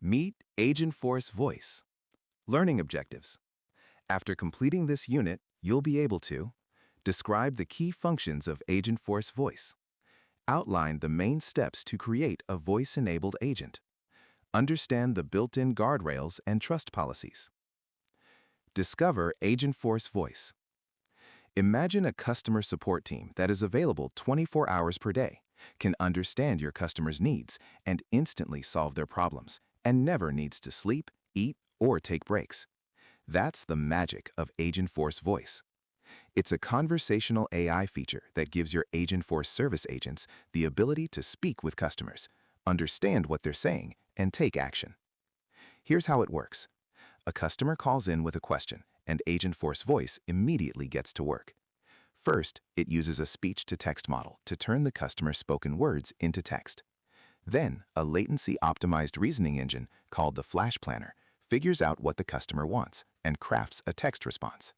Meet Agentforce Voice. Learning objectives. After completing this unit, you'll be able to describe the key functions of Agentforce Voice, outline the main steps to create a voice-enabled agent, understand the built-in guardrails and trust policies. Discover Agentforce Voice. Imagine a customer support team that is available 24 hours per day, can understand your customers' needs, and instantly solve their problems, and never needs to sleep, eat, or take breaks. That's the magic of Agentforce Voice. It's a conversational AI feature that gives your Agentforce service agents the ability to speak with customers, understand what they're saying, and take action. Here's how it works. A customer calls in with a question, and Agentforce Voice immediately gets to work. First, it uses a speech-to-text model to turn the customer's spoken words into text. Then, a latency-optimized reasoning engine called the Flash Planner figures out what the customer wants and crafts a text response.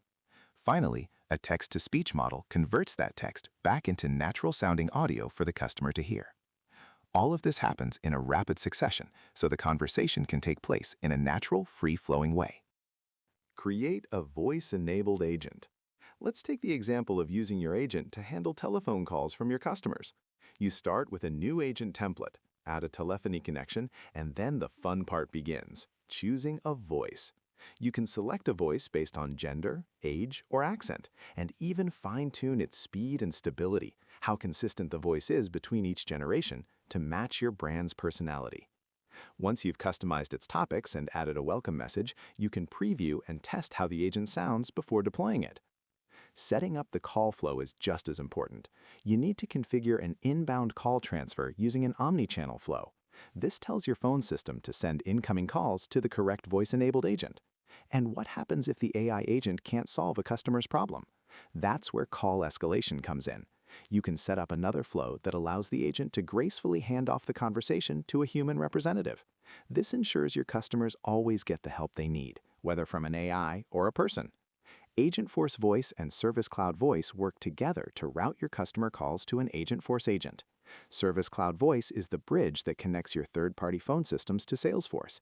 Finally, a text-to-speech model converts that text back into natural-sounding audio for the customer to hear. All of this happens in a rapid succession, so the conversation can take place in a natural, free-flowing way. Create a voice-enabled agent. Let's take the example of using your agent to handle telephone calls from your customers. You start with a new agent template, add a telephony connection, and then the fun part begins, choosing a voice. You can select a voice based on gender, age, or accent, and even fine-tune its speed and stability, how consistent the voice is between each generation, to match your brand's personality. Once you've customized its topics and added a welcome message, you can preview and test how the agent sounds before deploying it. Setting up the call flow is just as important. You need to configure an inbound call transfer using an omnichannel flow. This tells your phone system to send incoming calls to the correct voice-enabled agent. And what happens if the AI agent can't solve a customer's problem? That's where call escalation comes in. You can set up another flow that allows the agent to gracefully hand off the conversation to a human representative. This ensures your customers always get the help they need, whether from an AI or a person. Agentforce Voice and Service Cloud Voice work together to route your customer calls to an Agentforce agent. Service Cloud Voice is the bridge that connects your third-party phone systems to Salesforce.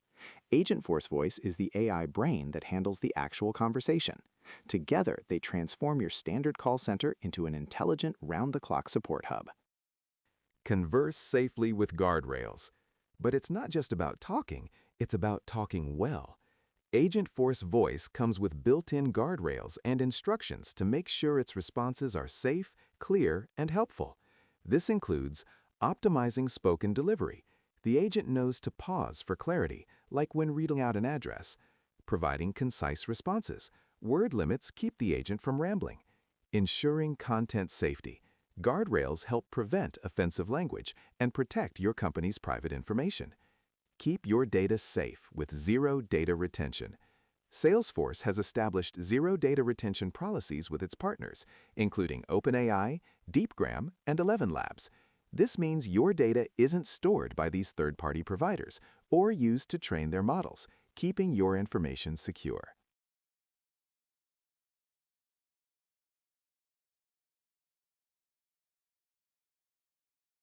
Agentforce Voice is the AI brain that handles the actual conversation. Together, they transform your standard call center into an intelligent, round-the-clock support hub. Converse safely with guardrails. But it's not just about talking, it's about talking well. Agentforce Voice comes with built-in guardrails and instructions to make sure its responses are safe, clear, and helpful. This includes optimizing spoken delivery. The agent knows to pause for clarity, like when reading out an address. Providing concise responses. Word limits keep the agent from rambling. Ensuring content safety. Guardrails help prevent offensive language and protect your company's private information. Keep your data safe with zero data retention. Salesforce has established zero data retention policies with its partners, including OpenAI, Deepgram, and 11 Labs. This means your data isn't stored by these third-party providers or used to train their models, keeping your information secure.